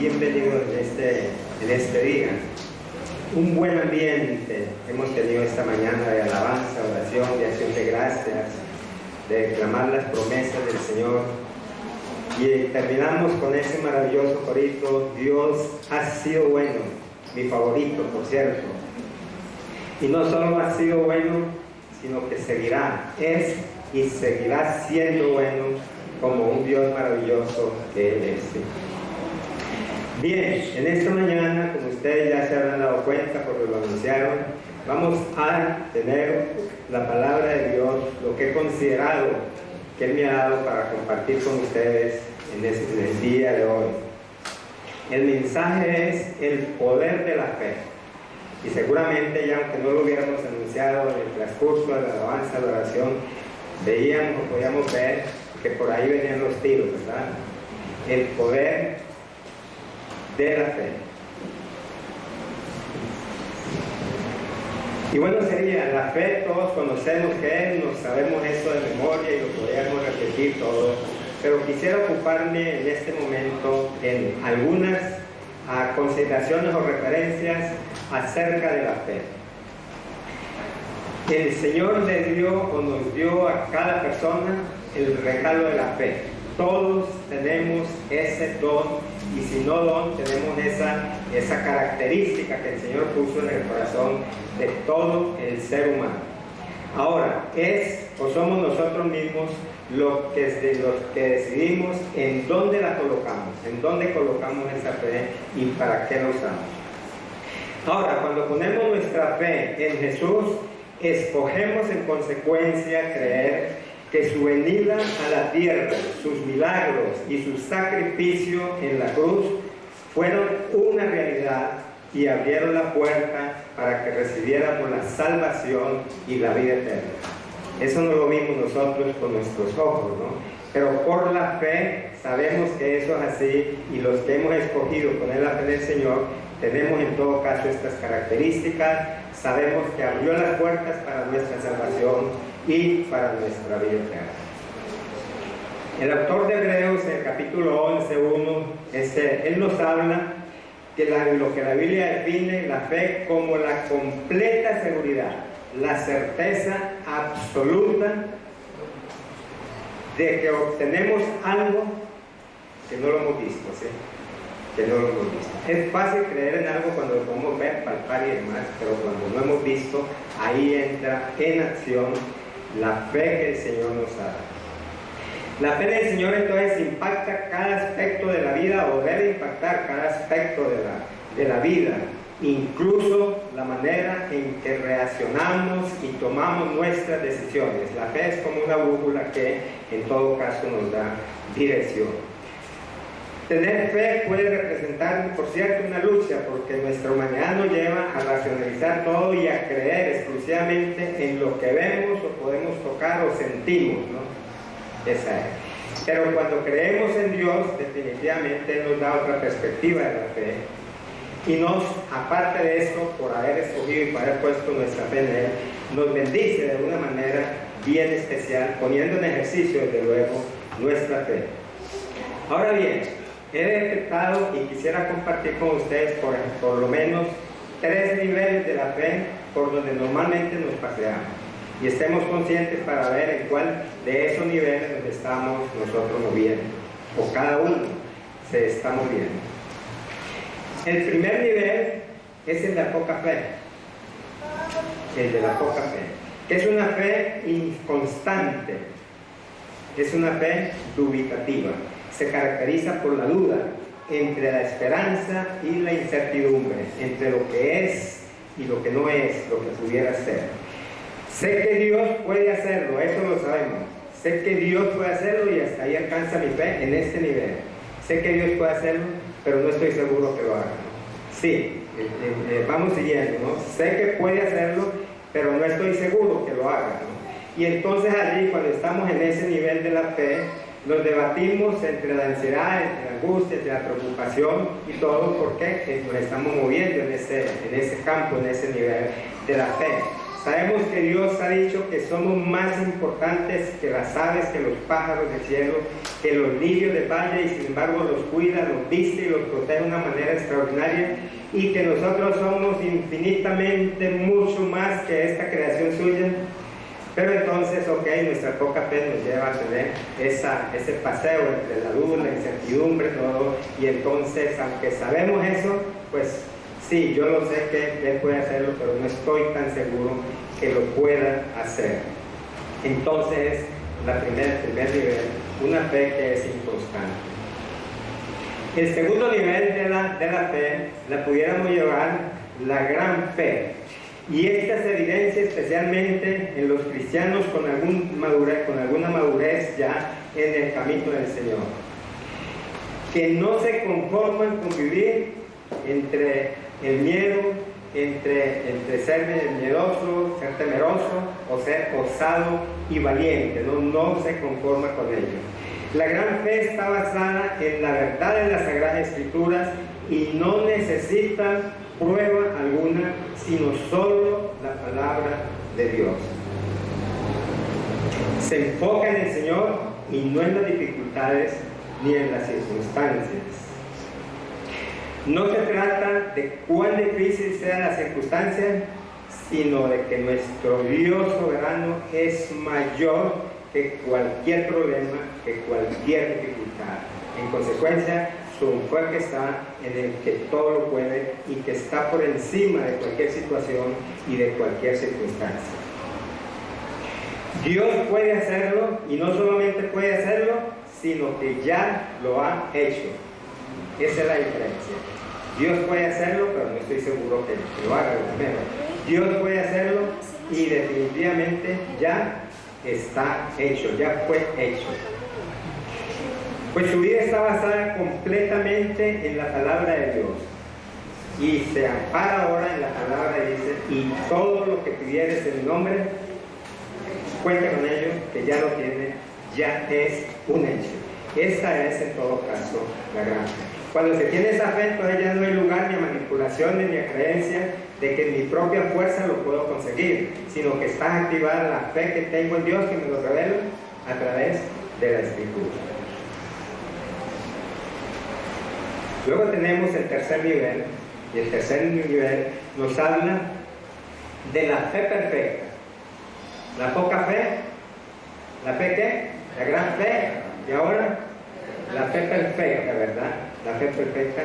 bienvenidos en este día. Un buen ambiente hemos tenido esta mañana de alabanza, oración, de acción de gracias, de declamar las promesas del Señor. Y terminamos con ese maravilloso corito: Dios ha sido bueno, mi favorito, por cierto. Y no solo ha sido bueno, sino que seguirá, es y seguirá siendo bueno, como un Dios maravilloso que Él es. Bien, en esta mañana, como ustedes ya se habrán dado cuenta porque lo anunciaron, vamos a tener la palabra de Dios, lo que he considerado que Él me ha dado para compartir con ustedes en el día de hoy. El mensaje es el poder de la fe. Y seguramente, ya aunque no lo hubiéramos anunciado en el transcurso de la alabanza, de la oración, veíamos o podíamos ver que por ahí venían los tiros, ¿verdad? El poder de la fe. Y bueno, sería la fe, todos conocemos que es, nos sabemos eso de memoria y lo podríamos repetir todo, pero quisiera ocuparme en este momento en algunas consideraciones o referencias acerca de la fe. El Señor le dio o nos dio a cada persona el regalo de la fe. Todos tenemos ese don, y si no don, tenemos esa característica que el Señor puso en el corazón de todo el ser humano. Ahora, es o somos nosotros mismos los que decidimos en dónde la colocamos, en dónde colocamos esa fe y para qué la usamos. Ahora, cuando ponemos nuestra fe en Jesús, escogemos en consecuencia creer que su venida a la tierra, sus milagros y su sacrificio en la cruz fueron una realidad y abrieron la puerta para que recibiéramos la salvación y la vida eterna. Eso no lo vimos nosotros con nuestros ojos, ¿no? Pero por la fe sabemos que eso es así, y los que hemos escogido poner la fe en el Señor tenemos en todo caso estas características. Sabemos que abrió las puertas para nuestra salvación y para nuestra vida eterna. El autor de Hebreos, en el capítulo 11:1, él nos habla que lo que la Biblia define la fe como la completa seguridad, la certeza absoluta de que obtenemos algo que no lo hemos visto, ¿sí? Que no lo hemos visto. Es fácil creer en algo cuando lo podemos ver, palpar y demás, pero cuando no hemos visto, ahí entra en acción la fe que el Señor nos da. La fe del Señor entonces impacta cada aspecto de la vida, o debe impactar cada aspecto de la vida, incluso la manera en que reaccionamos y tomamos nuestras decisiones. La fe es como una brújula que en todo caso nos da dirección. Tener fe puede representar, por cierto, una lucha, porque nuestra humanidad nos lleva a racionalizar todo y a creer exclusivamente en lo que vemos o podemos tocar o sentimos, ¿no? Esa es. Pero cuando creemos en Dios, definitivamente Él nos da otra perspectiva de la fe, y aparte de eso, por haber escogido y por haber puesto nuestra fe en Él, nos bendice de una manera bien especial, poniendo en ejercicio, desde luego, nuestra fe. Ahora bien, he detectado y quisiera compartir con ustedes por lo menos 3 niveles de la fe por donde normalmente nos paseamos, y estemos conscientes para ver en cuál de esos niveles nos estamos nosotros moviendo, o cada uno se está moviendo. El primer nivel es el de la poca fe, el de la poca fe, que es una fe inconstante, es una fe dubitativa. Se caracteriza por la duda entre la esperanza y la incertidumbre, entre lo que es y lo que no es, lo que pudiera ser. Sé que Dios puede hacerlo, eso lo sabemos. Sé que Dios puede hacerlo y hasta ahí alcanza mi fe en este nivel. Sé que Dios puede hacerlo, pero no estoy seguro que lo haga, ¿no? Sí, vamos siguiendo, ¿no? Sé que puede hacerlo, pero no estoy seguro que lo haga, ¿no? Y entonces allí, cuando estamos en ese nivel de la fe, nos debatimos entre la ansiedad, entre la angustia, entre la preocupación y todo, porque nos estamos moviendo en ese campo, en ese nivel de la fe. Sabemos que Dios ha dicho que somos más importantes que las aves, que los pájaros del cielo, que los lirios del valle, y sin embargo los cuida, los viste y los protege de una manera extraordinaria, y que nosotros somos infinitamente mucho más que esta creación suya. Pero entonces, nuestra poca fe nos lleva a tener ese paseo entre la duda, la incertidumbre, todo, y entonces, aunque sabemos eso, pues sí, yo lo sé que Él puede hacerlo, pero no estoy tan seguro que lo pueda hacer. Entonces, el primer nivel, una fe que es inconstante. El segundo nivel de la fe la pudiéramos llevar la gran fe. Y esta se evidencia especialmente en los cristianos con alguna madurez ya en el camino del Señor, que no se conforman con vivir entre el miedo, entre ser miedoso, ser temeroso o ser osado y valiente. No se conforma con ello. La gran fe está basada en la verdad de las Sagradas Escrituras y no necesita prueba alguna, sino solo la palabra de Dios. Se enfoca en el Señor y no en las dificultades ni en las circunstancias. No se trata de cuán difícil sea la circunstancia, sino de que nuestro Dios soberano es mayor que cualquier problema, que cualquier dificultad. En consecuencia, su enfoque está en el que todo lo puede y que está por encima de cualquier situación y de cualquier circunstancia. Dios puede hacerlo, y no solamente puede hacerlo, sino que ya lo ha hecho. Esa es la diferencia. Dios puede hacerlo, pero no estoy seguro que lo haga primero. Dios puede hacerlo y definitivamente ya está hecho, ya fue hecho. Pues su vida está basada completamente en la palabra de Dios. Y se ampara ahora en la palabra y dice, y todo lo que pidieres en mi nombre, cuenta con ello, que ya lo tiene, ya es un hecho. Esa es en todo caso la gran fe. Cuando se tiene esa fe, entonces ya no hay lugar ni a manipulaciones ni a creencia de que en mi propia fuerza lo puedo conseguir, sino que está activada la fe que tengo en Dios, que me lo revela a través de la Escritura. Luego tenemos el tercer nivel, y el tercer nivel nos habla de la fe perfecta. La poca fe, ¿la fe qué? La gran fe, y ahora la fe perfecta, ¿verdad? La fe perfecta,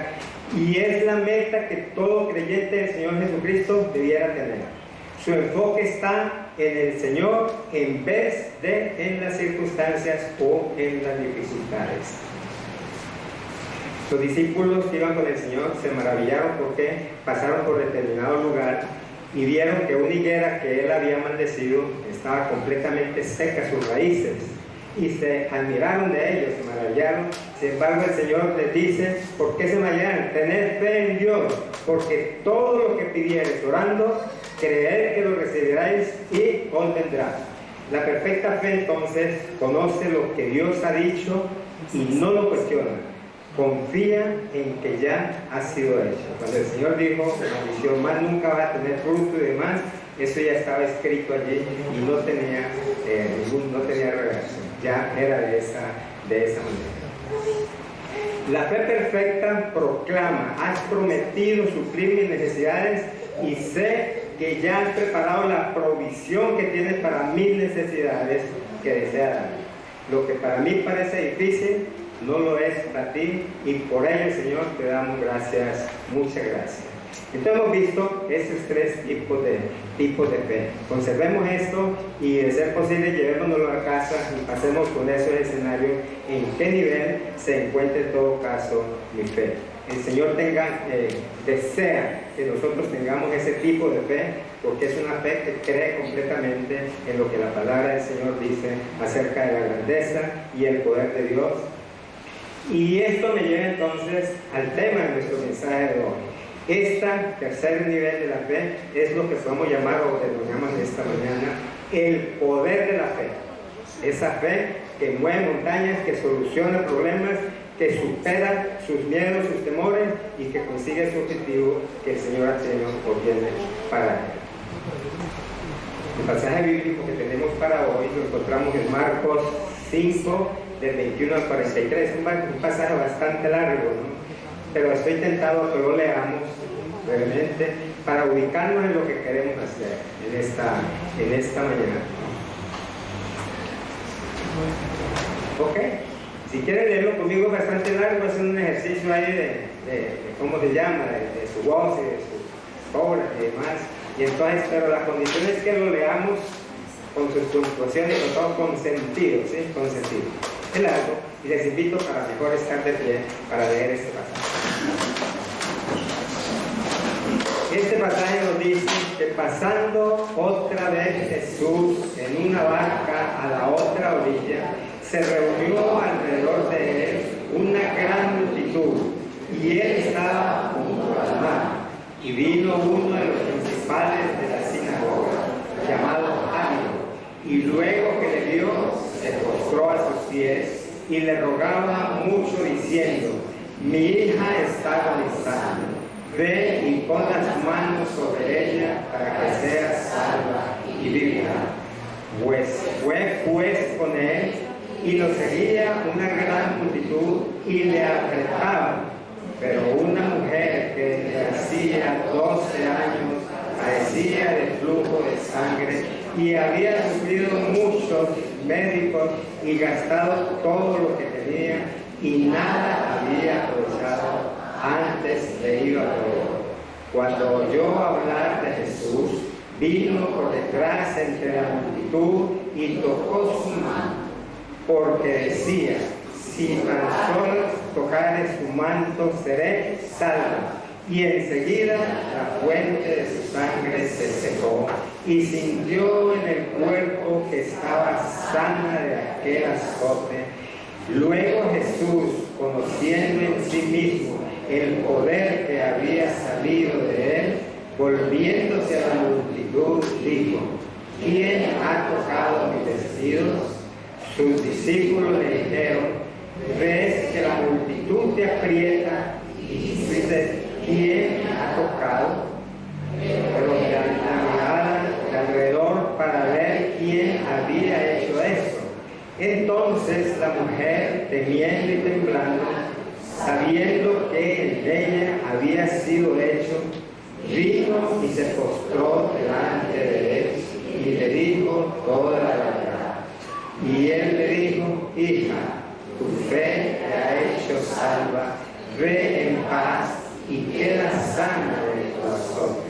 y es la meta que todo creyente del Señor Jesucristo debiera tener. Su enfoque está en el Señor en vez de en las circunstancias o en las dificultades. Los discípulos que iban con el Señor se maravillaron porque pasaron por determinado lugar y vieron que una higuera que Él había maldecido estaba completamente seca sus raíces, y se admiraron de ellos, se maravillaron. Sin embargo, el Señor les dice: ¿por qué se maravillan? Tened fe en Dios, porque todo lo que pidiereis orando, creed que lo recibiráis y os vendrá. La perfecta fe entonces conoce lo que Dios ha dicho y no lo cuestiona. Confía en que ya ha sido hecho. Cuando el Señor dijo, la maldición más nunca va a tener fruto y demás, eso ya estaba escrito allí y no tenía reverso. Ya era de esa manera. La fe perfecta proclama: has prometido suplir mis necesidades y sé que ya has preparado la provisión que tienes para mis necesidades que desea dar. Lo que para mí parece difícil, no lo es para ti, y por ello, Señor, te damos gracias, muchas gracias. Entonces hemos visto esos tres tipos de fe. Conservemos esto y, de ser posible, llevémonoslo a casa y pasemos con eso el escenario en qué nivel se encuentra en todo caso mi fe. El Señor desea que nosotros tengamos ese tipo de fe, porque es una fe que cree completamente en lo que la palabra del Señor dice acerca de la grandeza y el poder de Dios. Y esto me lleva entonces al tema de nuestro mensaje de hoy. Este tercer nivel de la fe es lo que podemos llamar, o denominamos esta mañana, el poder de la fe. Esa fe que mueve montañas, que soluciona problemas, que supera sus miedos, sus temores, y que consigue su objetivo que el Señor tiene para él. pasaje bíblico que tenemos para hoy lo encontramos en Marcos 5, del 21 al 43. Un pasaje bastante largo, ¿no? Pero estoy tentado a que lo leamos brevemente para ubicarnos en lo que queremos hacer en esta mañana. Ok, si quieren leerlo conmigo es bastante largo, es un ejercicio ahí de ¿cómo se llama? De su voz y de sus obras y demás. Y entonces, pero la condición es que lo leamos con sus puntuaciones y todo con sentido, ¿sí? Con sentido. Es largo y les invito para mejor estar de pie para leer este pasaje. Este pasaje nos dice que pasando otra vez Jesús en una barca a la otra orilla, se reunió alrededor de él una gran multitud, y él estaba junto al mar, y vino uno de los principales de la sinagoga, llamado Jairo, y luego que le vio, se postró a sus pies y le rogaba mucho diciendo: mi hija está agonizando, ve y pon las manos sobre ella para que sea salva y viva. Pues fue con él, y lo seguía una gran multitud y le apretaban. Pero una mujer que desde hacía 12 años padecía de flujo de sangre y había sufrido muchos médicos y gastado todo lo que tenía y nada había aprovechado, antes de ir a todo. Cuando oyó hablar de Jesús, vino por detrás entre la multitud y tocó su mano, porque decía: si tan solo tocare su manto, seré salva. Y enseguida la fuente de su sangre se secó, y sintió en el cuerpo que estaba sana de aquel azote. Luego Jesús, conociendo en sí mismo el poder que había salido de él, volviéndose a la multitud, dijo: ¿quién ha tocado mis vestidos? Sus discípulos le dijeron: ves que la multitud te aprieta y dices: ¿quién ha tocado? Pero la mirada de alrededor para ver quién había hecho eso. Entonces la mujer, temiendo y temblando, sabiendo que en ella había sido hecho, vino y se postró delante de él y le dijo toda la verdad. Y él le dijo: hija, tu fe te ha hecho salva, ve en paz y queda sana de tu azote.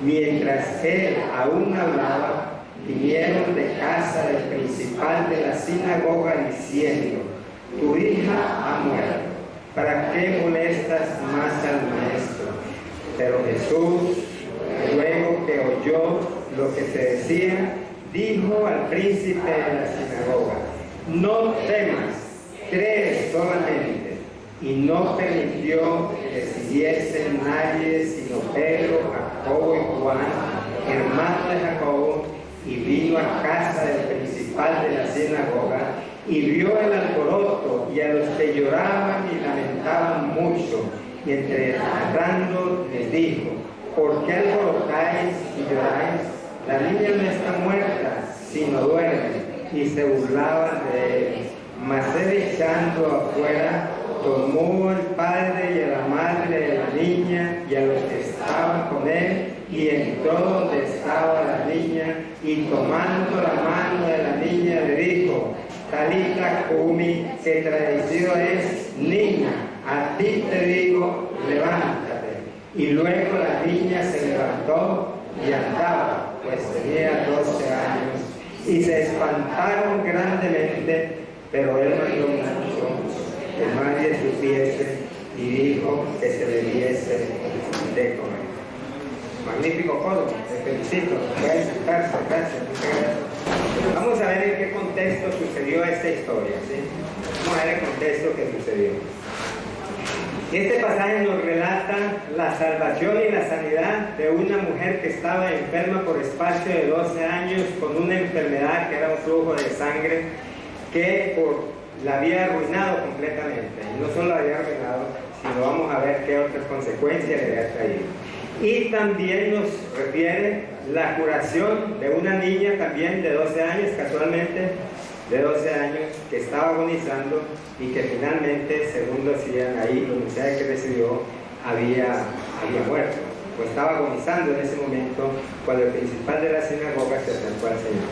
Mientras él aún hablaba, vinieron de casa del principal de la sinagoga diciendo: tu hija ha muerto, ¿para qué molestas más al maestro? Pero Jesús, luego que oyó lo que se decía, dijo al príncipe de la sinagoga: no temas, cree solamente. Y no permitió que siguiese nadie sino Pedro, Jacobo y Juan, hermanos de Jacobo, y vino a casa del principal de la sinagoga, y vio el alboroto y a los que lloraban y lamentaban mucho, y entretanto les dijo: ¿por qué alborotáis y lloráis? La niña no está muerta, sino duerme. Y se burlaban de él. Mas él, echando afuera, tomó al padre y a la madre de la niña y a los que estaban con él, y entró donde estaba la niña, y tomando la mano de la niña le dijo: Talita cumi, que traducido es: niña, a ti te digo, levántate. Y luego la niña se levantó y andaba, pues tenía 12 años, y se espantaron grandemente, pero él mandó mucho que nadie supiese, y dijo que se le diese de comer. Magnífico coro, te felicito. Pueden sentarse, gracias, muchas gracias. Vamos a ver en qué contexto sucedió esta historia, ¿sí? Vamos a ver el contexto que sucedió. Este pasaje nos relata la salvación y la sanidad de una mujer que estaba enferma por espacio de 12 años con una enfermedad que era un flujo de sangre que la había arruinado completamente. Y no solo la había arruinado, sino vamos a ver qué otras consecuencias le había traído. Y también nos refiere la curación de una niña también de 12 años, casualmente de 12 años, que estaba agonizando y que finalmente, según decían ahí, los mensajes que recibió, había muerto, o estaba agonizando en ese momento cuando el principal de la sinagoga se acercó al Señor.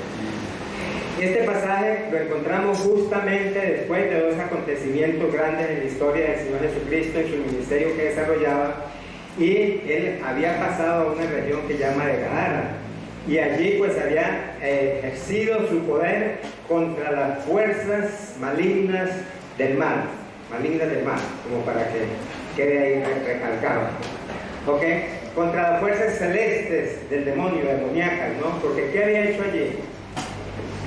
Este pasaje lo encontramos justamente después de dos acontecimientos grandes en la historia del Señor Jesucristo en su ministerio que desarrollaba, y él había pasado a una región que llama de Gadara, y allí pues había ejercido su poder contra las fuerzas malignas del mal, como para que quede ahí recalcado, ¿ok? Contra las fuerzas celestes del demonio, demoníacas, ¿no? Porque ¿qué había hecho allí?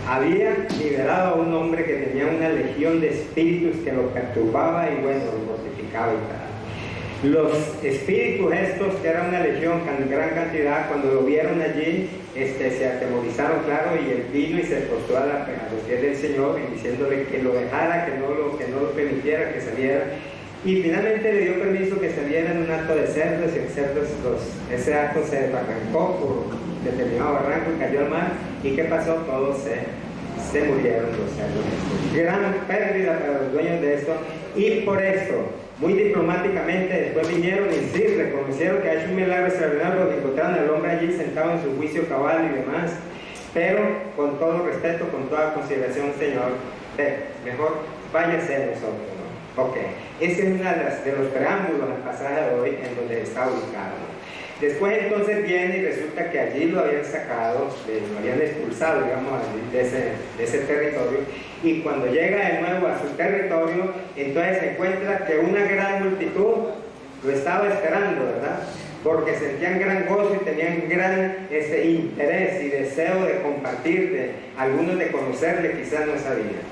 Había liberado a un hombre que tenía una legión de espíritus que lo perturbaba y bueno, lo mortificaba y tal. Los espíritus estos, que era una legión en gran cantidad, cuando lo vieron allí, se atemorizaron, claro, y él vino y se postró a los pies del Señor, diciéndole que lo dejara, que no lo permitiera, que saliera. Y finalmente le dio permiso que saliera en un acto de cerdos, y ese acto se arrancó por determinado barranco y cayó al mar. ¿Y qué pasó? Todos se murieron los cerdos. Gran pérdida para los dueños de esto, y por eso, muy diplomáticamente, después vinieron y sí, reconocieron que ha hecho un milagro extraordinario, porque encontraron al hombre allí sentado en su juicio cabal y demás. Pero con todo respeto, con toda consideración, Señor, mejor váyase de nosotros, ¿no? Ok, ese es uno de los preámbulos del pasaje de hoy en donde está ubicado, ¿no? Después entonces viene y resulta que allí lo habían sacado, lo habían expulsado, digamos, de ese territorio, y cuando llega de nuevo a su territorio, entonces se encuentra que una gran multitud lo estaba esperando, ¿verdad? Porque sentían gran gozo y tenían gran interés y deseo de compartir, algunos de conocerle, quizás no sabían,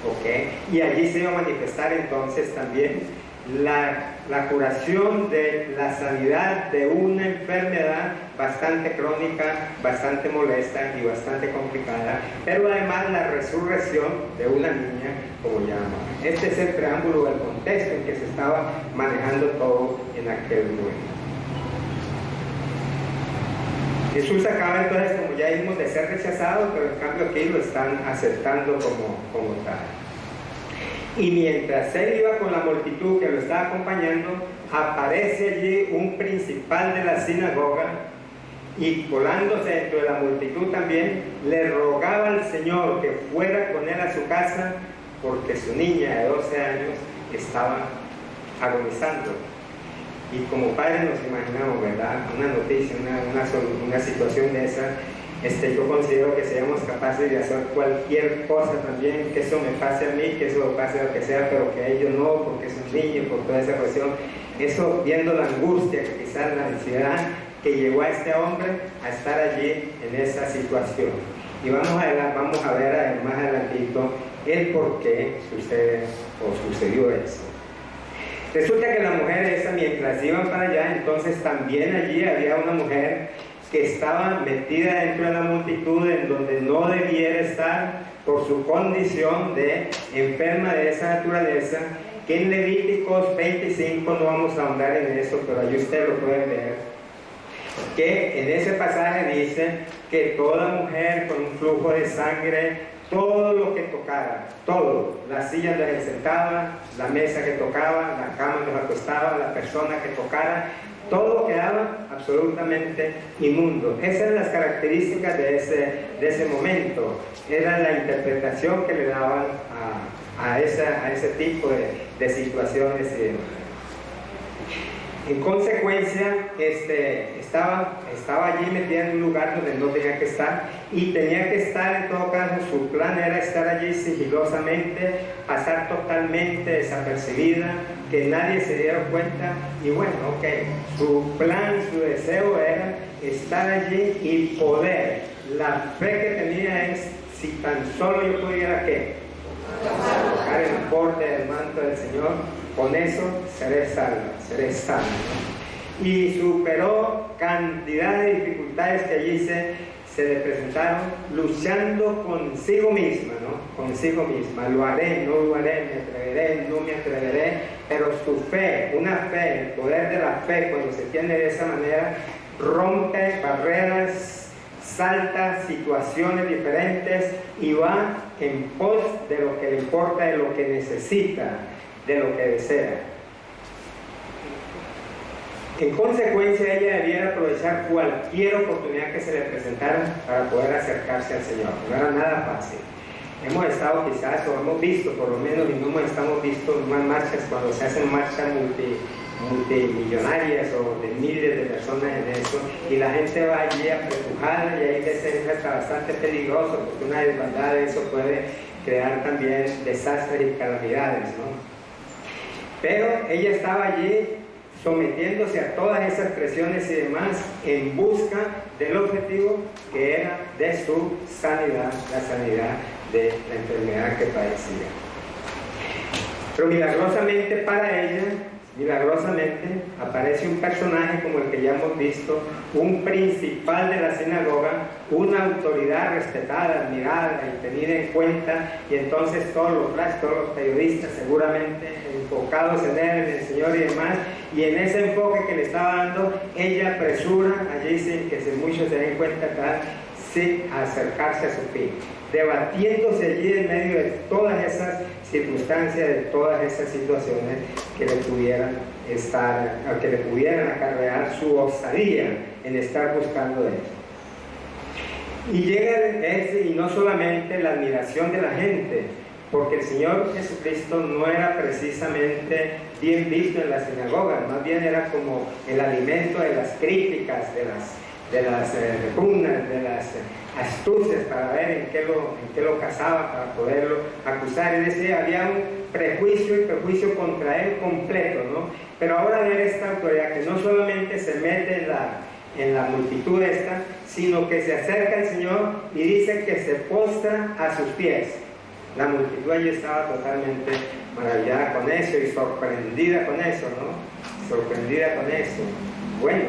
¿ok? Y allí se iba a manifestar entonces también la curación de la sanidad de una enfermedad bastante crónica, bastante molesta y bastante complicada, pero además la resurrección de una niña, como llama. Este es el preámbulo del contexto en que se estaba manejando todo en aquel momento. Jesús acaba entonces, como ya vimos, de ser rechazado, pero en cambio aquí lo están aceptando como tal. Y mientras él iba con la multitud que lo estaba acompañando, aparece allí un principal de la sinagoga, y colándose dentro de la multitud también, le rogaba al Señor que fuera con él a su casa, porque su niña de 12 años estaba agonizando. Y como padres nos imaginamos, ¿verdad?, una noticia, una situación de esa. Yo considero que seamos capaces de hacer cualquier cosa también, que eso me pase a mí, que eso pase a lo que sea, pero que a ellos no, porque es un niño, por toda esa cuestión. Eso, viendo la angustia, que quizás la ansiedad que llevó a este hombre a estar allí en esa situación. Y vamos a ver más adelantito el por qué sucedió eso. Resulta que la mujer esa, mientras iban para allá, entonces también allí había una mujer que estaba metida dentro de la multitud, en donde no debiera estar por su condición de enferma de esa naturaleza, que en Levíticos 25, no vamos a ahondar en eso, pero allí usted lo puede ver, que en ese pasaje dice que toda mujer con un flujo de sangre, todo lo que tocara, todo, la silla donde se sentaba, la mesa que tocaba, la cama donde se acostaba, la persona que tocara, todo quedaba absolutamente inmundo. Esas eran las características de ese momento. Era la interpretación que le daban a ese tipo de situaciones. En consecuencia, estaba allí metida en un lugar donde no tenía que estar, y tenía que estar, en todo caso, su plan era estar allí sigilosamente, pasar totalmente desapercibida, que nadie se diera cuenta, y bueno, ok, su plan, su deseo era estar allí y poder. La fe que tenía es, si tan solo yo pudiera, ¿qué? Tocar el borde del manto del Señor, con eso seré salva, seré sana. Y superó cantidad de dificultades que allí se le presentaron, luchando consigo misma, ¿no? Consigo misma. Lo haré, no lo haré, me atreveré, no me atreveré. Pero su fe, una fe, el poder de la fe, cuando se tiene de esa manera, rompe barreras, salta situaciones diferentes y va en pos de lo que le importa, de lo que necesita, de lo que desea. En consecuencia, ella debiera aprovechar cualquier oportunidad que se le presentara para poder acercarse al Señor. No era nada fácil. Hemos estado quizás, o hemos visto, por lo menos, y no hemos visto más marchas cuando se hacen marchas multimillonarias o de miles de personas en eso, y la gente va allí apretujada, y hay veces es hasta bastante peligroso, porque una desbandada de eso puede crear también desastres y calamidades, ¿no? Pero ella estaba allí sometiéndose a todas esas presiones y demás en busca del objetivo que era de su sanidad, la sanidad de la enfermedad que padecía. Pero milagrosamente para ella, milagrosamente aparece un personaje como el que ya hemos visto, un principal de la sinagoga, una autoridad respetada, admirada y tenida en cuenta, y entonces todos los periodistas seguramente enfocados en él, en el Señor y demás, y en ese enfoque que le estaba dando, ella apresura allí sin que muchos se den cuenta acá, sí, a acercarse a su fin, debatiéndose allí en medio de todas esas circunstancias, de todas esas situaciones que le pudieran acarrear su osadía en estar buscando de él. Y llega y no solamente la admiración de la gente, porque el Señor Jesucristo no era precisamente bien visto en las sinagogas, más bien era como el alimento de las críticas, de las repugnas, de las astucias para ver en qué lo casaba, para poderlo acusar. Es decir, había un prejuicio contra él completo, ¿no? Pero ahora ver esta autoridad que no solamente se mete en la multitud esta, sino que se acerca al Señor y dice que se postra a sus pies. La multitud allí estaba totalmente maravillada con eso y sorprendida con eso, ¿no? Sorprendida con eso. Bueno,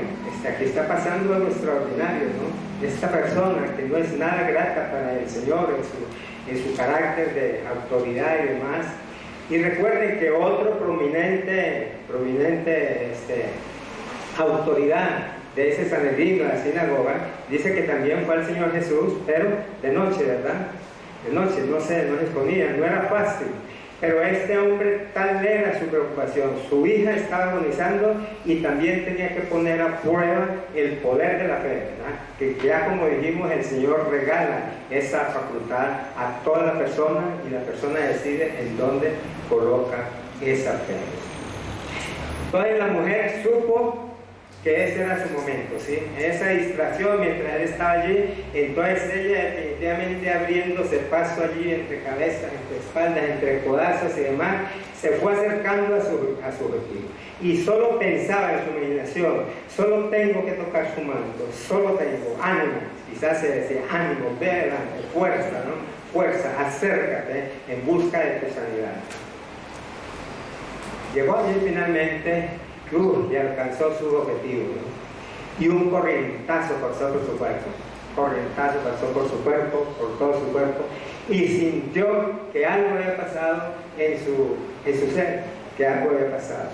aquí está pasando algo extraordinario, ¿no? Esta persona que no es nada grata para el Señor en su carácter de autoridad y demás. Y recuerden que otro prominente autoridad de ese Sanedrín, de la sinagoga, dice que también fue al Señor Jesús, pero de noche, ¿verdad? De noche, no se exponía, no era fácil. Pero este hombre, tal era su preocupación, su hija estaba agonizando y también tenía que poner a prueba el poder de la fe, ¿verdad? Que ya como dijimos, el Señor regala esa facultad a toda la persona y la persona decide en dónde coloca esa fe. Entonces la mujer supo que ese era su momento, ¿sí? Esa distracción mientras él estaba allí, entonces ella definitivamente abriéndose paso allí entre cabezas, entre espaldas, entre codazos y demás, se fue acercando a su objetivo. Y solo pensaba en su imaginación, solo tengo que tocar su manto, solo tengo ánimo, quizás se decía ánimo, ve adelante, fuerza, ¿no? Fuerza, acércate en busca de tu sanidad. Llegó allí finalmente y alcanzó su objetivo, ¿no? Y un corrientazo pasó por su cuerpo, por todo su cuerpo, y sintió que algo había pasado en su ser, que algo había pasado.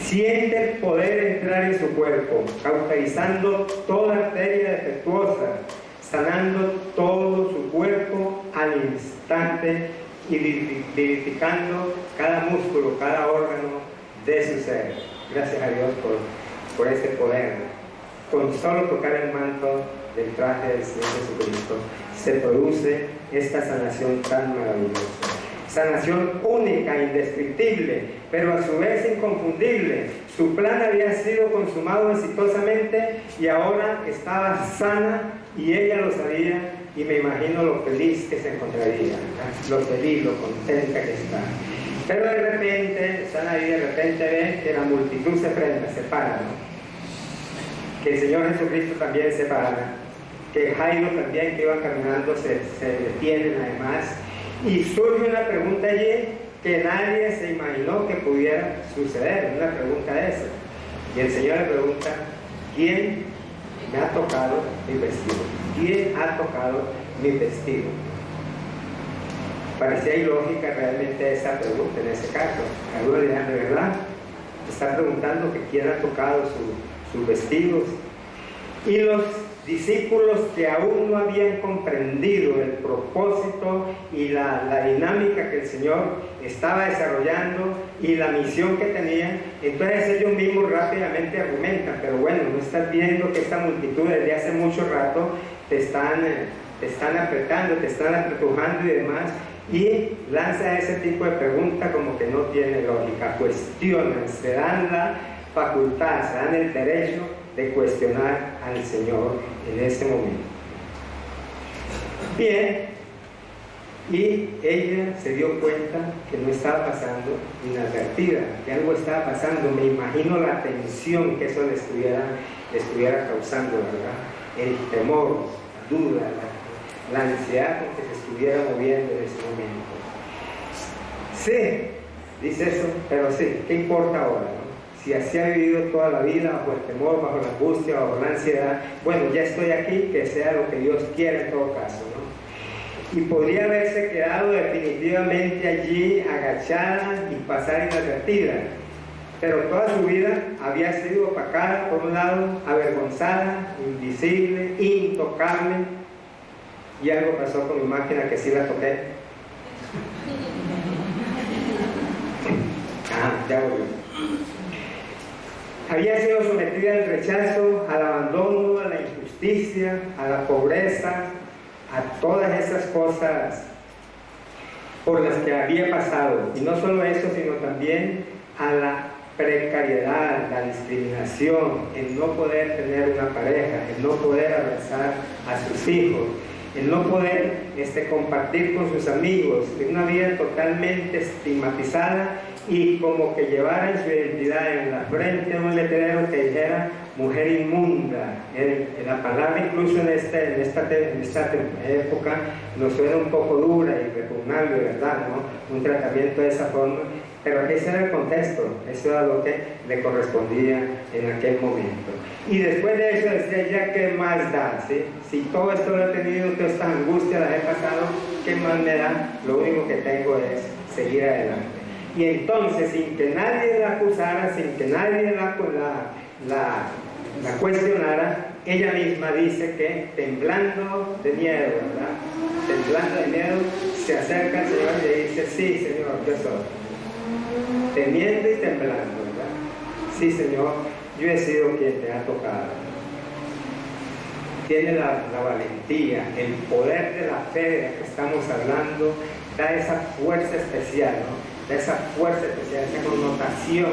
Siente el poder entrar en su cuerpo, cauterizando toda arteria defectuosa, sanando todo su cuerpo al instante y vivificando cada músculo, cada órgano de su ser. Gracias a Dios por ese poder. Con solo tocar el manto del traje del Señor Jesucristo se produce esta sanación tan maravillosa. Sanación única, indescriptible, pero a su vez inconfundible. Su plan había sido consumado exitosamente y ahora estaba sana y ella lo sabía, y me imagino lo feliz que se encontraría, lo feliz, lo contenta que está. Pero de repente, están ahí, de repente ven que la multitud se frena, se para, ¿no? Que el Señor Jesucristo también se para, que Jairo también, que iba caminando, se detienen además, y surge una pregunta allí que nadie se imaginó que pudiera suceder, una pregunta de esa. Y el Señor le pregunta, ¿quién me ha tocado mi vestido? ¿Quién ha tocado mi vestido? Parecía ilógica realmente esa pregunta en ese caso. Algunos dirán, ¿de verdad? Está preguntando que quién ha tocado sus vestidos. Y los discípulos que aún no habían comprendido el propósito y la dinámica que el Señor estaba desarrollando y la misión que tenía. Entonces ellos mismos rápidamente argumentan, pero bueno, no estás viendo que esta multitud desde hace mucho rato te están apretando, te están apretujando y demás, y lanza ese tipo de pregunta como que no tiene lógica. Cuestionan, se dan la facultad, se dan el derecho de cuestionar al Señor en ese momento. Bien, y ella se dio cuenta que no estaba pasando inadvertida, que algo estaba pasando. Me imagino la tensión que eso le estuviera causando, ¿verdad? El temor, la duda, la ansiedad con que se estuviera moviendo en ese momento. Sí, dice eso, pero sí, ¿qué importa ahora, no? Si así ha vivido toda la vida, bajo el temor, bajo la angustia, bajo la ansiedad, bueno, ya estoy aquí, que sea lo que Dios quiera en todo caso, ¿no? Y podría haberse quedado definitivamente allí, agachada y pasar inadvertida, pero toda su vida había sido opacada, por un lado, avergonzada, invisible, intocable, y algo pasó con mi máquina que sí la toqué. Ya volví. Había sido sometida al rechazo, al abandono, a la injusticia, a la pobreza, a todas esas cosas por las que había pasado. Y no solo eso, sino también a la precariedad, la discriminación, el no poder tener una pareja, el no poder abrazar a sus hijos, el no poder compartir con sus amigos, una vida totalmente estigmatizada, y como que llevara en su identidad en la frente un letrero que dijera mujer inmunda. La palabra incluso en esta época nos suena un poco dura y repugnable, ¿verdad? ¿No? Un tratamiento de esa forma, pero ese era el contexto, eso era lo que le correspondía en aquel momento. Y después de eso decía, ya qué más da, ¿sí? Si todo esto lo he tenido, todas estas angustias las he pasado, ¿qué más me da? Lo único que tengo es seguir adelante. Y entonces, sin que nadie la acusara, sin que nadie la cuestionara, ella misma dice que temblando de miedo, ¿verdad? Temblando de miedo, se acerca al Señor y le dice, sí, Señor, yo soy. Temiendo y temblando, ¿verdad? Sí, Señor, yo he sido quien te ha tocado. Tiene la valentía, el poder de la fe de la que estamos hablando, da esa fuerza especial, ¿no? Esa fuerza especial, esa connotación,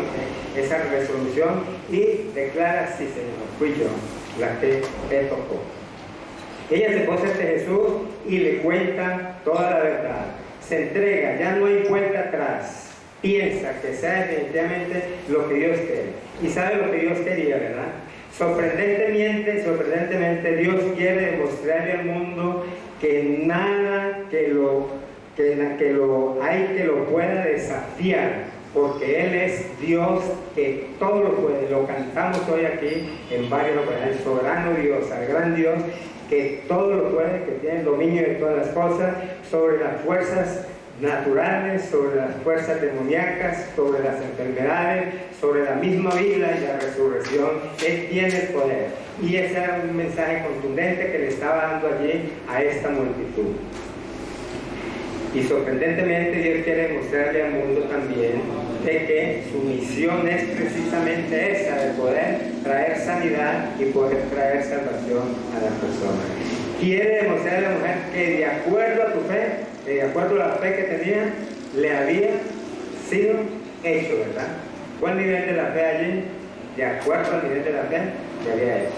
esa resolución, y declara, sí, Señor, fui yo la que te tocó. Ella se posa ante Jesús y le cuenta toda la verdad, se entrega, ya no hay vuelta atrás, piensa que sea definitivamente lo que Dios quiere, y sabe lo que Dios quería, ¿verdad? Sorprendentemente Dios quiere demostrarle al mundo que nada que lo pueda desafiar, porque Él es Dios que todo lo puede. Lo cantamos hoy aquí en varios ocasiones, el soberano Dios, el gran Dios que todo lo puede, que tiene el dominio de todas las cosas, sobre las fuerzas naturales, sobre las fuerzas demoníacas, sobre las enfermedades, sobre la misma vida y la resurrección. Él tiene el poder, y ese era un mensaje contundente que le estaba dando allí a esta multitud. Y sorprendentemente Dios quiere mostrarle al mundo también de que su misión es precisamente esa, de poder traer sanidad y poder traer salvación a las personas. Quiere demostrarle a la mujer que de acuerdo a tu fe, de acuerdo a la fe que tenía, le había sido hecho, ¿verdad? ¿Cuál nivel de la fe allí? De acuerdo al nivel de la fe, le había hecho.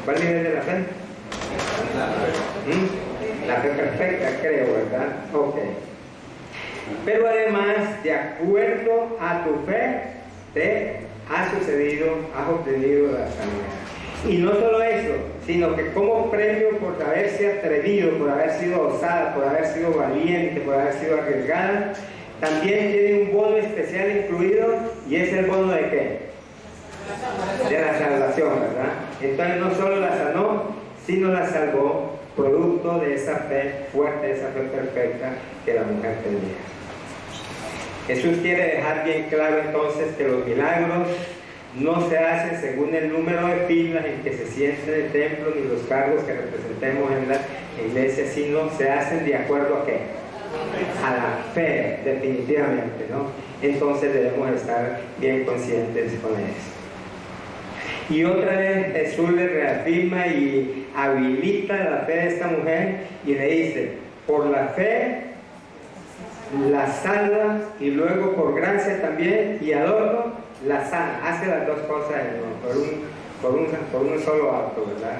¿Cuál nivel de la fe? La fe perfecta, creo, ¿verdad? Ok. Pero además, de acuerdo a tu fe, te ha sucedido, has obtenido la sanidad. Y no solo eso, sino que como premio por haberse atrevido, por haber sido osada, por haber sido valiente, por haber sido arriesgada, también tiene un bono especial incluido, y es el bono ¿de qué? De la salvación, ¿verdad? Entonces no solo la sanó, sino la salvó, producto de esa fe fuerte, esa fe perfecta que la mujer tenía. Jesús quiere dejar bien claro entonces que los milagros no se hacen según el número de filas en que se siente en el templo, ni los cargos que representemos en la iglesia, sino se hacen de acuerdo a qué? A la fe, definitivamente, ¿no? Entonces debemos estar bien conscientes con eso. Y otra vez Jesús le reafirma y habilita la fe de esta mujer y le dice, por la fe la salva, y luego por gracia también y adorno la sana. Hace las dos cosas por un solo acto, ¿verdad?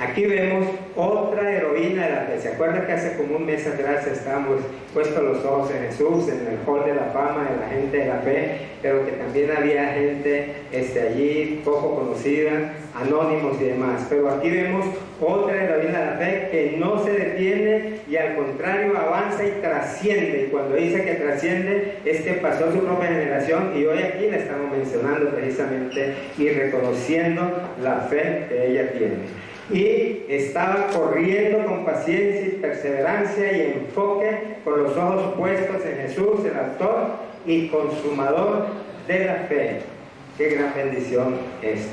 Aquí vemos otra heroína de la fe. ¿Se acuerdan que hace como un mes atrás estábamos puestos los ojos en Jesús, en el hall de la fama de la gente de la fe, pero que también había gente allí poco conocida, anónimos y demás? Pero aquí vemos otra heroína de la fe que no se detiene y al contrario avanza y trasciende. Y cuando dice que trasciende es que pasó su propia generación, y hoy aquí la estamos mencionando precisamente y reconociendo la fe que ella tiene. Y estaba corriendo con paciencia y perseverancia y enfoque, con los ojos puestos en Jesús, el autor y consumador de la fe. ¡Qué gran bendición esto!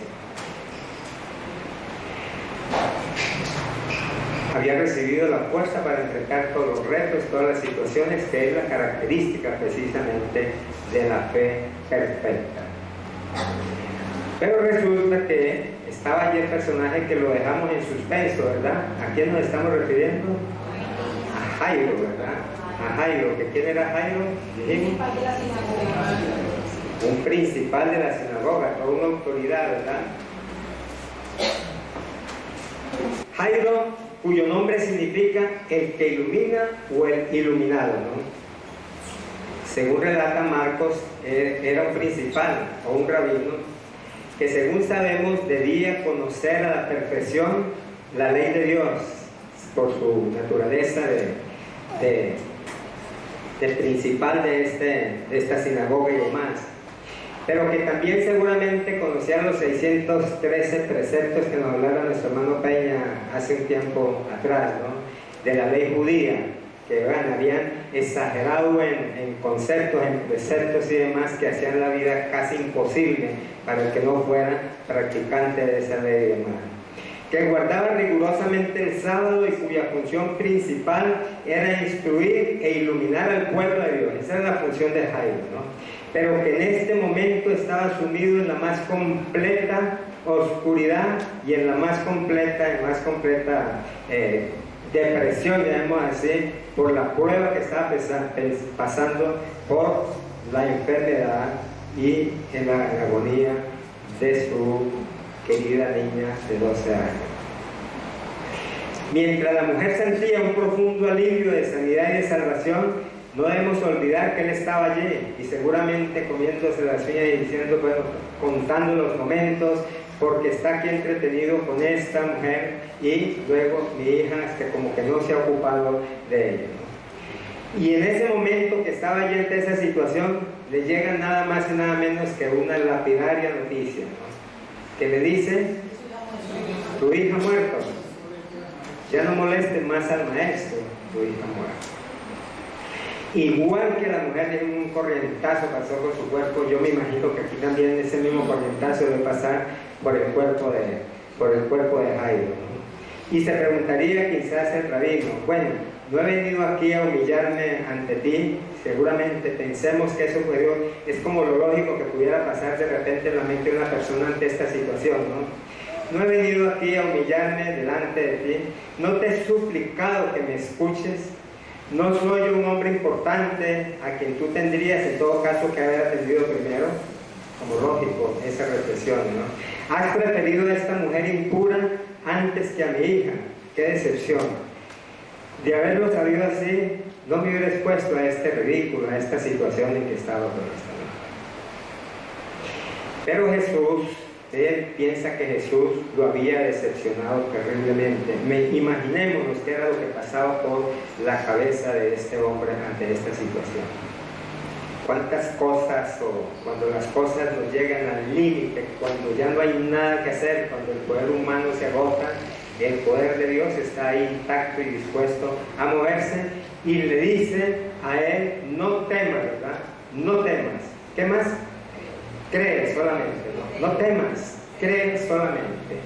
Había recibido la fuerza para enfrentar todos los retos, todas las situaciones, que es la característica precisamente de la fe perfecta. Pero resulta que estaba allí el personaje que lo dejamos en suspenso, ¿verdad? ¿A quién nos estamos refiriendo? A Jairo, ¿verdad? A Jairo. ¿Que quién era Jairo? Un principal de la sinagoga, toda una autoridad, ¿verdad? Jairo, cuyo nombre significa el que ilumina o el iluminado, ¿no? Según relata Marcos, era un principal o un rabino que, según sabemos, debía conocer a la perfección la ley de Dios por su naturaleza de principal de esta sinagoga y demás, pero que también seguramente conocía los 613 preceptos que nos hablaba nuestro hermano Peña hace un tiempo atrás, ¿no? De la ley judía, que habían exagerado en conceptos, en preceptos y demás, que hacían la vida casi imposible para el que no fuera practicante de esa ley y demás. Que guardaba rigurosamente el sábado y cuya función principal era instruir e iluminar al pueblo de Dios. Esa era la función de Jairo, ¿no? Pero que en este momento estaba sumido en la más completa oscuridad y en la más completa depresión, digamos así, por la prueba que estaba pasando por la enfermedad y en la agonía de su querida niña de 12 años. Mientras la mujer sentía un profundo alivio de sanidad y de salvación, no debemos olvidar que él estaba allí y seguramente comiéndose las uñas y diciendo, bueno, contando los momentos, porque está aquí entretenido con esta mujer y luego mi hija como que no se ha ocupado de ella, ¿no? Y en ese momento que estaba allí ante esa situación, le llega nada más y nada menos que una lapidaria noticia, ¿no? Que le dice, tu hija ha muerto, ya no moleste más al maestro, tu hija ha muerto. Igual que la mujer en un corrientazo pasó por su cuerpo, yo me imagino que aquí también ese mismo corrientazo debe pasar por el cuerpo de Jairo, ¿no? Y se preguntaría quizás el rabino, bueno, no he venido aquí a humillarme ante ti, seguramente pensemos que eso fue Dios, es como lo lógico que pudiera pasar de repente en la mente de una persona ante esta situación, ¿no? No he venido aquí a humillarme delante de ti, no te he suplicado que me escuches. No soy un hombre importante a quien tú tendrías en todo caso que haber atendido primero, como lógico, esa reflexión, ¿no? Has preferido a esta mujer impura antes que a mi hija. ¡Qué decepción! De haberlo sabido así, no me hubiera expuesto a este ridículo, a esta situación en que estaba con esta mujer. Pero Jesús, él piensa que Jesús lo había decepcionado terriblemente. Imaginémonos qué era lo que pasaba por la cabeza de este hombre ante esta situación. Cuántas cosas, o cuando las cosas nos llegan al límite, cuando ya no hay nada que hacer, cuando el poder humano se agota, el poder de Dios está ahí intacto y dispuesto a moverse, y le dice a él, no temas, ¿verdad? No temas. ¿Qué más? cree solamente, no temas, cree solamente.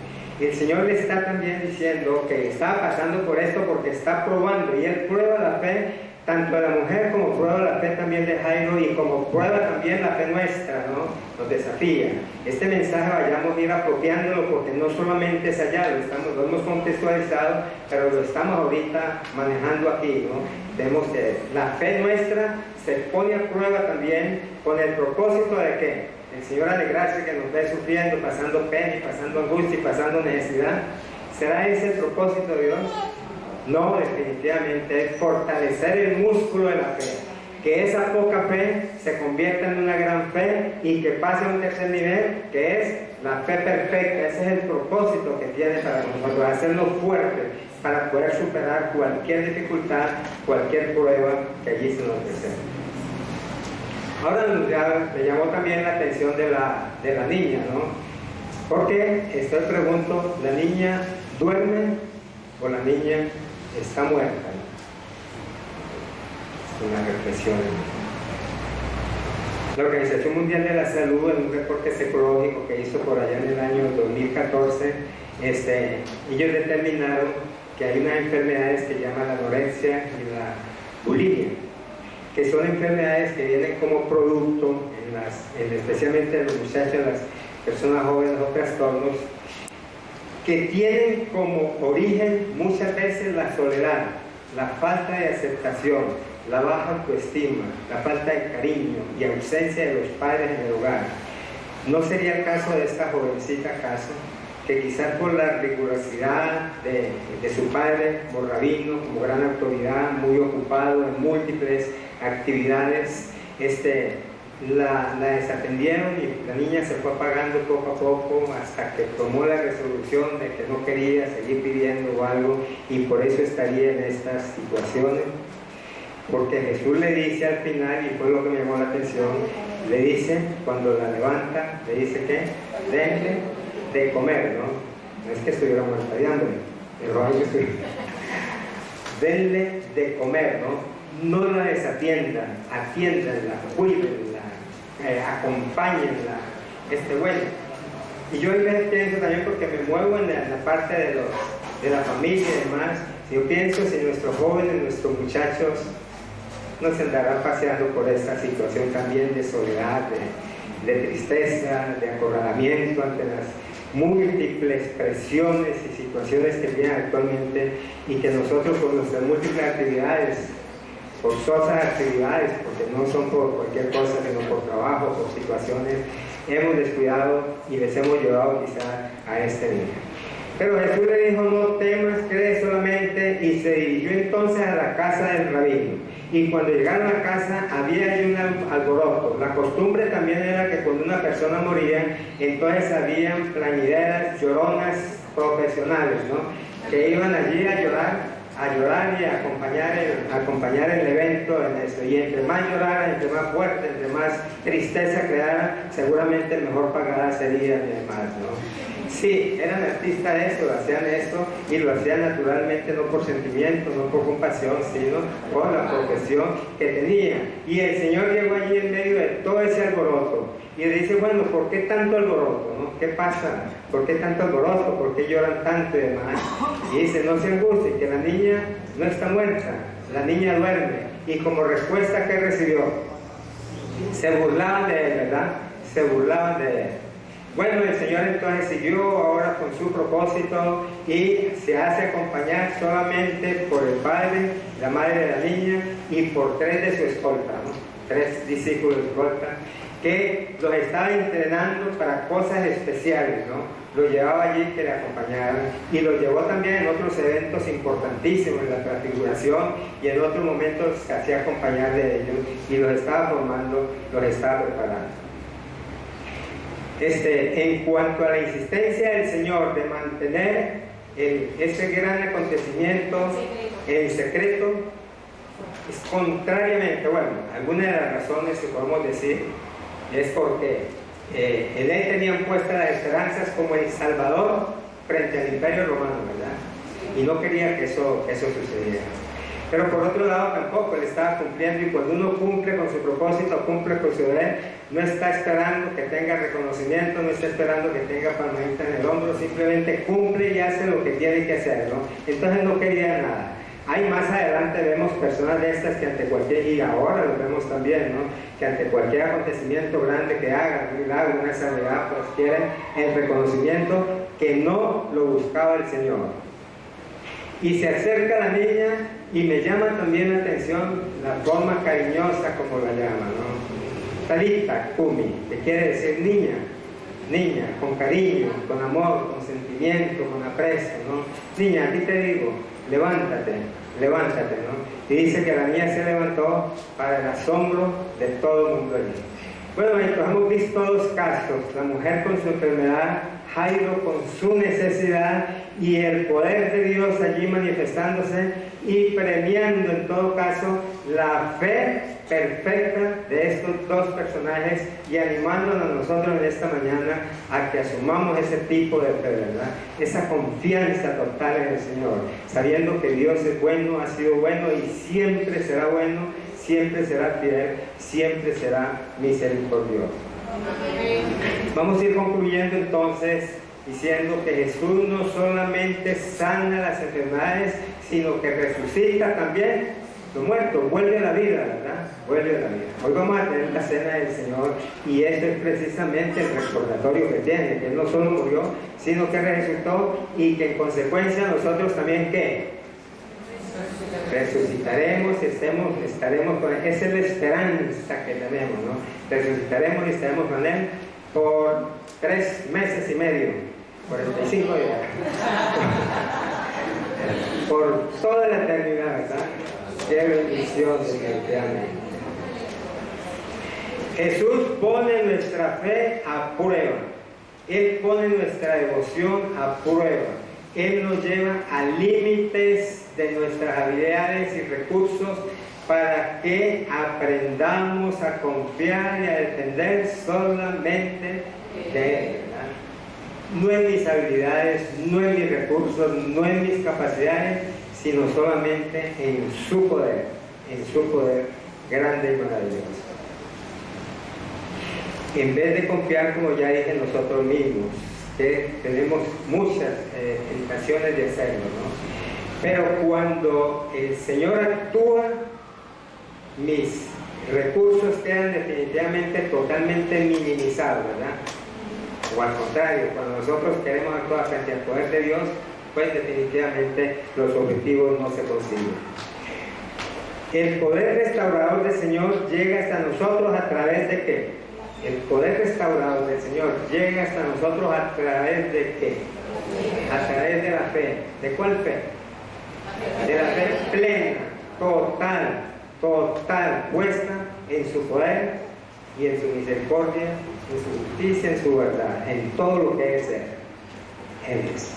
Y el Señor le está también diciendo que está pasando por esto porque está probando, y Él prueba la fe tanto de la mujer como prueba la fe también de Jairo, y como prueba también la fe nuestra, ¿no? Nos desafía. Este mensaje vayamos a ir apropiándolo, porque no solamente es allá, lo hemos contextualizado, pero lo estamos ahorita manejando aquí, ¿no? Vemos que la fe nuestra se pone a prueba también con el propósito de que el Señor alegrarse que nos ve sufriendo, pasando pena, y pasando angustia y pasando necesidad. ¿Será ese el propósito de Dios? No, definitivamente es fortalecer el músculo de la fe, que esa poca fe se convierta en una gran fe y que pase a un tercer nivel, que es la fe perfecta. Ese es el propósito que tiene para nosotros, hacernos fuertes para poder superar cualquier dificultad, cualquier prueba que allí se nos presente. Ahora me llamó también la atención de la niña, ¿no? Porque pregunto, ¿la niña duerme o la niña está muerta? Es una reflexión. La Organización Mundial de la Salud, en un reporte psicológico que hizo por allá en el año 2014, ellos determinaron que hay unas enfermedades que llaman la anorexia y la bulimia, que son enfermedades que vienen como producto, especialmente en los muchachos, las personas jóvenes o trastornos, que tienen como origen muchas veces la soledad, la falta de aceptación, la baja autoestima, la falta de cariño y ausencia de los padres en el hogar. ¿No sería el caso de esta jovencita acaso, que quizás por la rigurosidad de su padre como rabino, como gran autoridad, muy ocupado en múltiples actividades, la desatendieron, y la niña se fue apagando poco a poco hasta que tomó la resolución de que no quería seguir pidiendo algo, y por eso estaría en estas situaciones? Porque Jesús le dice al final, y fue lo que me llamó la atención, le dice, cuando la levanta, le dice que denle de comer, ¿no? No es que estuviera muerta de hambre, pero hay que estuviera. Denle de comer, ¿no? No la desatiendan, atiéndanla, cuídenla, acompáñenla, bueno. Y yo a veces pienso también, porque me muevo en la parte de la familia y demás, yo pienso si nuestros jóvenes, nuestros muchachos no se andarán paseando por esta situación también de soledad, de tristeza, de acorralamiento ante las múltiples presiones y situaciones que vienen actualmente, y que nosotros con nuestras múltiples actividades, forzosas actividades, porque no son por cualquier cosa, sino por trabajo, por situaciones, hemos descuidado y les hemos llevado quizá a este niño. Pero Jesús le dijo, no temas, cree solamente, y se dirigió entonces a la casa del rabino. Y cuando llegaron a la casa había allí un alboroto. La costumbre también era que cuando una persona moría, entonces habían plañideras, lloronas profesionales, ¿no? Que iban allí a llorar y a acompañar el evento en eso. Y entre más lloraran, entre más fuerte, entre más tristeza crearan, seguramente mejor pagada sería y demás, ¿no? Sí, eran artistas de eso, hacían eso, y lo hacían naturalmente, no por sentimiento, no por compasión, sino por la profesión que tenía. Y el Señor llegó allí en medio de todo ese alboroto y le dice, bueno, ¿por qué tanto alboroto? ¿No? ¿Qué pasa? ¿Por qué tanto alboroto? ¿Por qué lloran tanto y demás? Y dice, no se angustien, que la niña no está muerta, la niña duerme. Y como respuesta, ¿qué recibió? Se burlaban de él, ¿verdad? Se burlaban de él. Bueno, el Señor entonces siguió ahora con su propósito y se hace acompañar solamente por el padre, la madre de la niña, y por 3 de su escolta, ¿no? 3 discípulos de escolta, que los estaba entrenando para cosas especiales, ¿no? Lo llevaba allí que le acompañaran, y lo llevó también en otros eventos importantísimos, en la transfiguración y en otros momentos se hacía acompañar de ellos, y los estaba formando, los estaba preparando. En cuanto a la insistencia del Señor de mantener ese gran acontecimiento en secreto, es contrariamente, bueno, algunas de las razones que podemos decir es porque en él tenían puestas las esperanzas como el Salvador frente al Imperio Romano, ¿verdad? Y no quería que eso sucediera. Pero por otro lado tampoco él estaba cumpliendo, y cuando uno cumple con su propósito, cumple con su deber, no está esperando que tenga reconocimiento, no está esperando que tenga palmadita en el hombro, simplemente cumple y hace lo que tiene que hacer, ¿no? Entonces no quería nada. Hay más adelante vemos personas de estas que ante cualquier, y ahora lo vemos también, ¿no? Que ante cualquier acontecimiento grande que hagan, un milagro, una sanidad, pues quieren el reconocimiento, que no lo buscaba el Señor. Y se acerca la niña y me llama también la atención la forma cariñosa como la llama, ¿no? Talita Kumi, que quiere decir niña, niña, con cariño, con amor, con sentimiento, con aprecio, ¿no? Niña, a ti te digo, levántate, levántate, ¿no? Y dice que la niña se levantó para el asombro de todo el mundo allí. Bueno, entonces hemos visto dos casos, la mujer con su enfermedad, Jairo con su necesidad, y el poder de Dios allí manifestándose y premiando en todo caso la fe perfecta de estos dos personajes, y animándonos a nosotros en esta mañana a que asumamos ese tipo de fe, ¿verdad? Esa confianza total en el Señor, sabiendo que Dios es bueno, ha sido bueno y siempre será bueno, siempre será fiel, siempre será misericordioso. Vamos a ir concluyendo entonces diciendo que Jesús no solamente sana las enfermedades, sino que resucita también los muertos, vuelve a la vida, ¿verdad? Vuelve a la vida. Hoy vamos a tener la cena del Señor, y eso es precisamente el recordatorio que tiene, que Él no solo murió, sino que resucitó, y que en consecuencia nosotros también, ¿qué? Resucitaremos y estaremos con Él. Esa es la esperanza que tenemos, ¿no? Resucitaremos y estaremos con Él por 3 meses y medio, 45 días, por toda la eternidad, ¿verdad? Qué bendición, definitivamente. Jesús pone nuestra fe a prueba, Él pone nuestra devoción a prueba, Él nos lleva a límites de nuestras habilidades y recursos para que aprendamos a confiar y a depender solamente de Él, ¿verdad? No en mis habilidades, no en mis recursos, no en mis capacidades, sino solamente en su poder grande y maravilloso. En vez de confiar, como ya dije, en nosotros mismos, que tenemos muchas tentaciones de hacerlo, ¿no? Pero cuando el Señor actúa, mis recursos quedan definitivamente totalmente minimizados, ¿verdad? O al contrario, cuando nosotros queremos actuar frente al poder de Dios, pues definitivamente los objetivos no se consiguen. El poder restaurador del Señor llega hasta nosotros a través de ¿qué? El poder restaurador del Señor llega hasta nosotros a través de ¿qué? A través de la fe. ¿De cuál fe? De la fe plena, total, puesta en su poder y en su misericordia, en su justicia, en su verdad, en todo lo que es Él es.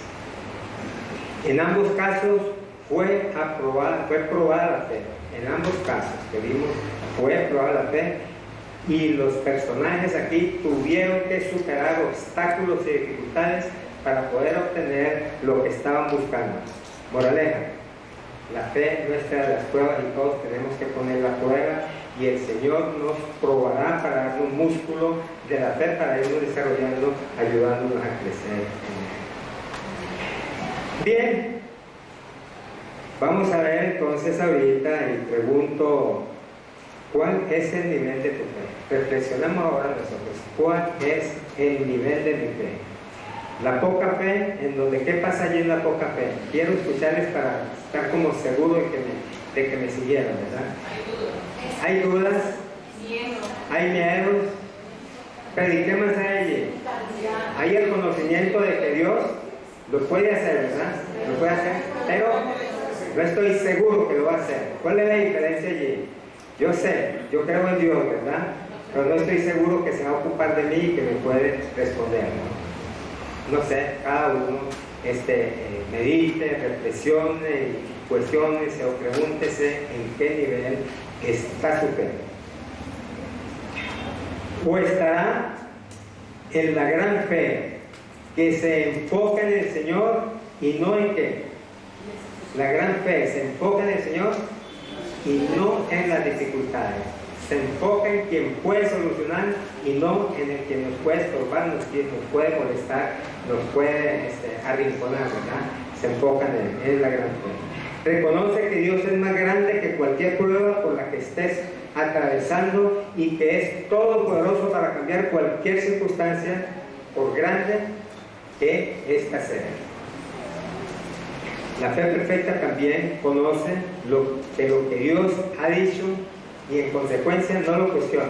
En ambos casos fue probada la fe. En ambos casos que vimos fue probada la fe, y los personajes aquí tuvieron que superar obstáculos y dificultades para poder obtener lo que estaban buscando. Moraleja, la fe nuestra de las pruebas, y todos tenemos que poner la prueba, y el Señor nos probará para darnos un músculo de la fe para irnos desarrollando, ayudándonos a crecer. Bien, vamos a ver entonces ahorita, y pregunto, ¿cuál es el nivel de tu fe? Reflexionamos ahora nosotros, ¿cuál es el nivel de mi fe? La poca fe, en donde, ¿qué pasa allí en la poca fe? Quiero escucharles para estar como seguro de que me siguieran, ¿verdad? Hay dudas, hay miedos, prediquemos a ella. Hay el conocimiento de que Dios lo puede hacer, ¿verdad? Lo puede hacer, pero no estoy seguro que lo va a hacer. ¿Cuál es la diferencia allí? Yo sé, yo creo en Dios, ¿verdad? Pero no estoy seguro que se va a ocupar de mí y que me puede responder, ¿no? No sé, cada uno medite, reflexione, cuestiónese o pregúntese en qué nivel está su fe. O estará en la gran fe que se enfoca en el Señor y no en qué. La gran fe se enfoca en el Señor y no en las dificultades. Se enfoca en quien puede solucionar y no en el que nos puede estorbar, nos puede molestar, nos puede arrinconar, ¿verdad? Se enfoca en él, es la gran fe. Reconoce que Dios es más grande que cualquier prueba por la que estés atravesando y que es todopoderoso para cambiar cualquier circunstancia, por grande que ésta sea. La fe perfecta también conoce lo que Dios ha dicho y en consecuencia no lo cuestiona.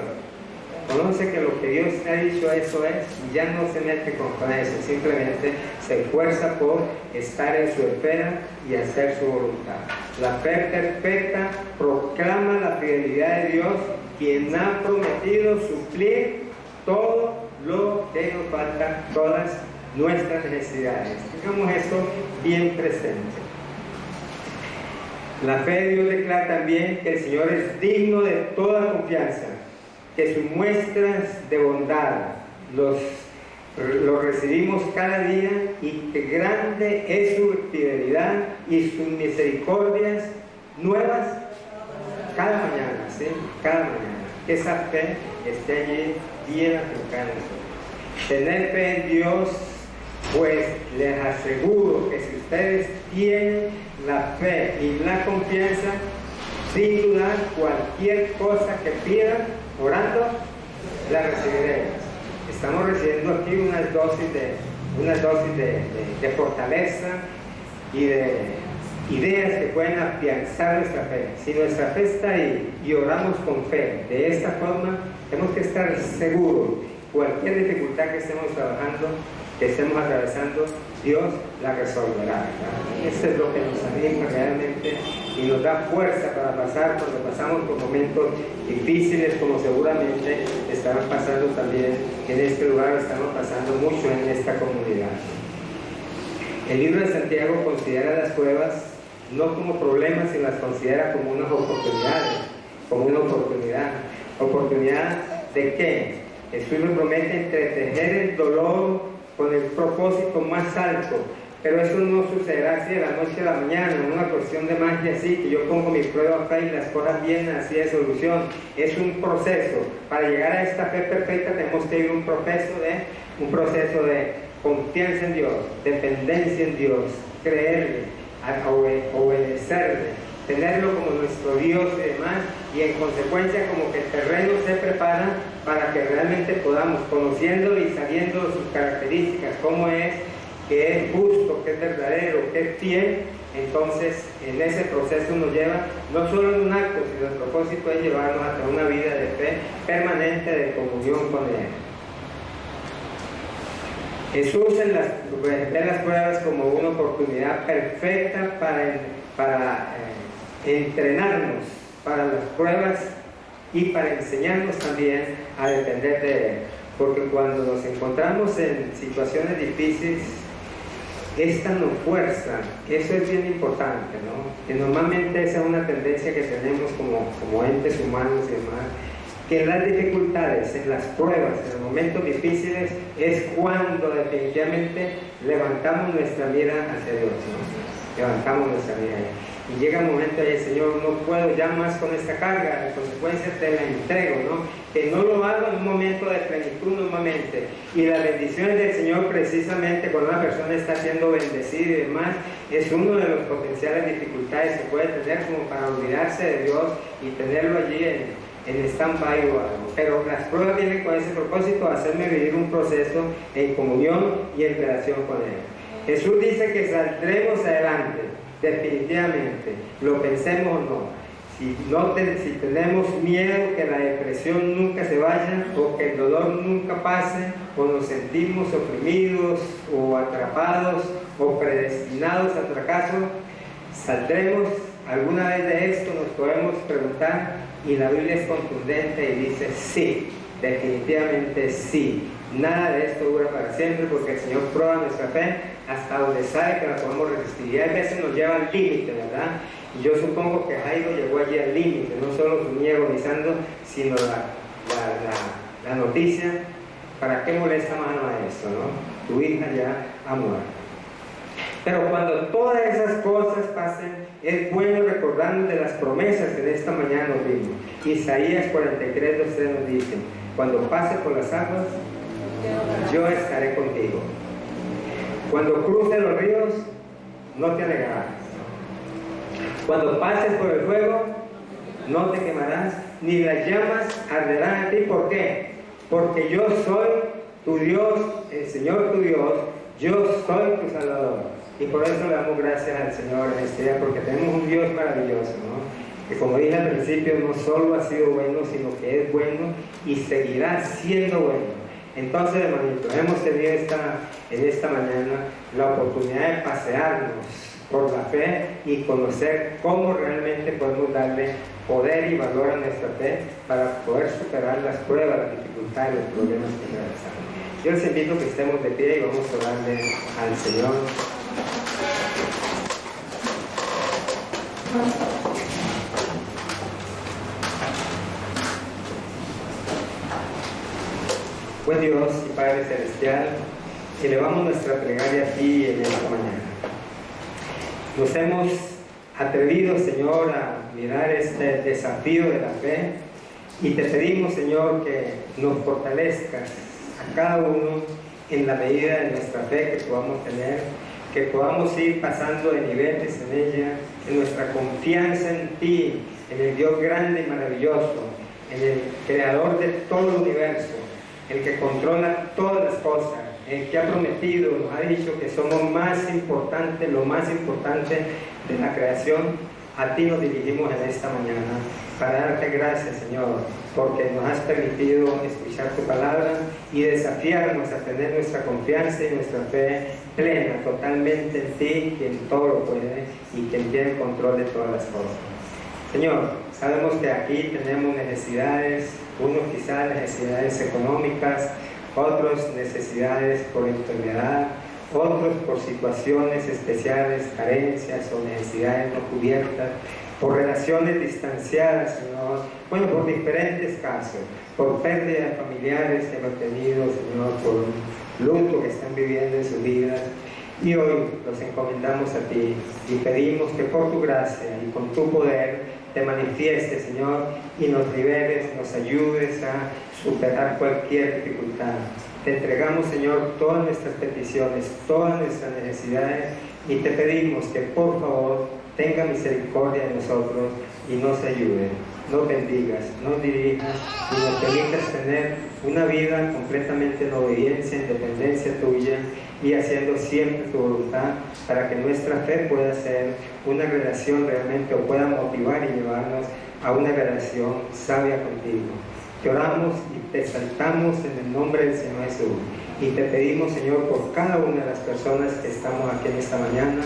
Conoce que lo que Dios ha dicho eso es y ya no se mete con eso, simplemente se esfuerza por estar en su espera y hacer su voluntad. La fe perfecta proclama la fidelidad de Dios, quien ha prometido suplir todo lo que nos falta, todas nuestras necesidades. Tengamos esto bien presente. La fe de Dios declara también que el Señor es digno de toda confianza, que sus muestras de bondad los recibimos cada día y que grande es su fidelidad y sus misericordias nuevas cada mañana, ¿sí? Cada mañana. Que esa fe esté allí bien afincada en nosotros. Tener fe en Dios, pues les aseguro que si ustedes tienen la fe y la confianza, sin dudar, cualquier cosa que pidan orando, la recibiremos. Estamos recibiendo aquí unas dosis de fortaleza y de ideas que pueden afianzar nuestra fe. Si nuestra fe está ahí y oramos con fe de esta forma, tenemos que estar seguros. Cualquier dificultad que estemos trabajando, que estemos atravesando, Dios la resolverá, ¿verdad? Eso es lo que nos anima realmente y nos da fuerza para pasar cuando pasamos por momentos difíciles, como seguramente estarán pasando también en este lugar, estamos pasando mucho en esta comunidad. El libro de Santiago considera las pruebas no como problemas, sino las considera como unas oportunidades, como una oportunidad. ¿Oportunidad de qué? Jesús nos promete entretejer el dolor con el propósito más alto, pero eso no sucederá así de la noche a la mañana, no una cuestión de magia así, que yo pongo mi prueba acá y las cosas vienen así de solución. Es un proceso. Para llegar a esta fe perfecta tenemos que ir un proceso de confianza en Dios, dependencia en Dios, creerle, obedecerle, tenerlo como nuestro Dios y demás, y en consecuencia como que el terreno se prepara para que realmente podamos, conociéndolo y sabiendo sus características, cómo es, que es justo, que es verdadero, que es fiel. Entonces en ese proceso nos lleva no solo en un acto, sino el propósito es llevarnos a una vida de fe permanente, de comunión con Él. Jesús ve las pruebas como una oportunidad perfecta para entrenarnos para las pruebas y para enseñarnos también a depender de Él. Porque cuando nos encontramos en situaciones difíciles, esta nos fuerza. Eso es bien importante, ¿no? Que normalmente esa es una tendencia que tenemos como entes humanos y demás, que en las dificultades, en las pruebas, en los momentos difíciles, es cuando definitivamente levantamos nuestra mira hacia Dios, ¿no? Levantamos nuestra mira. Y llega un momento ahí, Señor, no puedo ya más con esta carga, en consecuencia te la entrego, ¿no? Que no lo hago en un momento de plenitud normalmente. Y las bendiciones del Señor, precisamente cuando una persona está siendo bendecida y demás, es uno de los potenciales dificultades que puede tener como para olvidarse de Dios y tenerlo allí en stand-by o algo. Pero las pruebas vienen con ese propósito, hacerme vivir un proceso en comunión y en relación con Él. Jesús dice que saldremos adelante, definitivamente, lo pensemos o no. Si tenemos miedo que la depresión nunca se vaya, o que el dolor nunca pase, o nos sentimos oprimidos, o atrapados, o predestinados al fracaso, saldremos alguna vez de esto, nos podemos preguntar, y la Biblia es contundente y dice sí, definitivamente sí. Nada de esto dura para siempre, porque el Señor prueba nuestra fe hasta donde sabe que la podemos resistir. Y a veces nos lleva al límite, ¿verdad? Y yo supongo que Jairo llegó allí al límite, no solo su niña agonizando, sino la noticia. ¿Para qué molesta más a esto, no? Tu hija ya ha muerto. Pero cuando todas esas cosas pasen, es bueno recordarnos de las promesas que de esta mañana nos dimos. Isaías 43, 12 nos dice: cuando pase por las aguas, yo estaré contigo. Cuando cruces los ríos, no te anegarás. Cuando pases por el fuego, no te quemarás, ni las llamas arderán a ti. ¿Por qué? Porque yo soy tu Dios, el Señor tu Dios, yo soy tu Salvador. Y por eso le damos gracias al Señor en este día, porque tenemos un Dios maravilloso, ¿no? Que, como dije al principio, no solo ha sido bueno, sino que es bueno y seguirá siendo bueno. Entonces, hermanito, hemos tenido en esta mañana la oportunidad de pasearnos por la fe y conocer cómo realmente podemos darle poder y valor a nuestra fe para poder superar las pruebas, las dificultades, los problemas que atravesamos. Yo les invito a que estemos de pie y vamos a orarle al Señor. Buen Dios y Padre Celestial, elevamos nuestra plegaria a ti en esta mañana. Nos hemos atrevido, Señor, a mirar este desafío de la fe y te pedimos, Señor, que nos fortalezcas a cada uno en la medida de nuestra fe que podamos tener, que podamos ir pasando de niveles en ella, en nuestra confianza en ti, en el Dios grande y maravilloso, en el creador de todo el universo, el que controla todas las cosas, el que ha prometido, nos ha dicho que somos más importantes, lo más importante de la creación. A ti nos dirigimos en esta mañana para darte gracias, Señor, porque nos has permitido escuchar tu palabra y desafiarnos a tener nuestra confianza y nuestra fe plena, totalmente en ti, quien todo lo puede y quien tiene el control de todas las cosas. Señor, sabemos que aquí tenemos necesidades, unos quizás necesidades económicas, otros necesidades por enfermedad, otros por situaciones especiales, carencias o necesidades no cubiertas, por relaciones distanciadas, Señor, bueno, por diferentes casos, por pérdida de familiares que hemos tenido, Señor, por luto que están viviendo en sus vidas. Y hoy los encomendamos a ti y pedimos que por tu gracia y con tu poder te manifiestes, Señor, y nos liberes, nos ayudes a superar cualquier dificultad. Te entregamos, Señor, todas nuestras peticiones, todas nuestras necesidades, y te pedimos que por favor tenga misericordia de nosotros y nos ayude, nos bendigas, nos dirijas y nos permitas tener una vida completamente en obediencia, en dependencia tuya y haciendo siempre tu voluntad, para que nuestra fe pueda ser una relación realmente, o pueda motivar y llevarnos a una relación sabia contigo. Te oramos y te exaltamos en el nombre del Señor Jesús. Y te pedimos, Señor, por cada una de las personas que estamos aquí en esta mañana,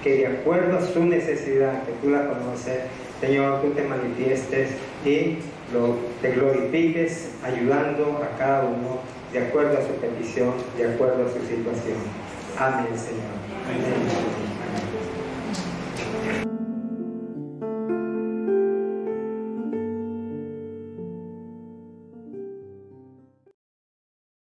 que de acuerdo a su necesidad, que tú la conoces, Señor, tú te manifiestes y te glorifiques, ayudando a cada uno de acuerdo a su petición, de acuerdo a su situación. Amén, Señor. Amén.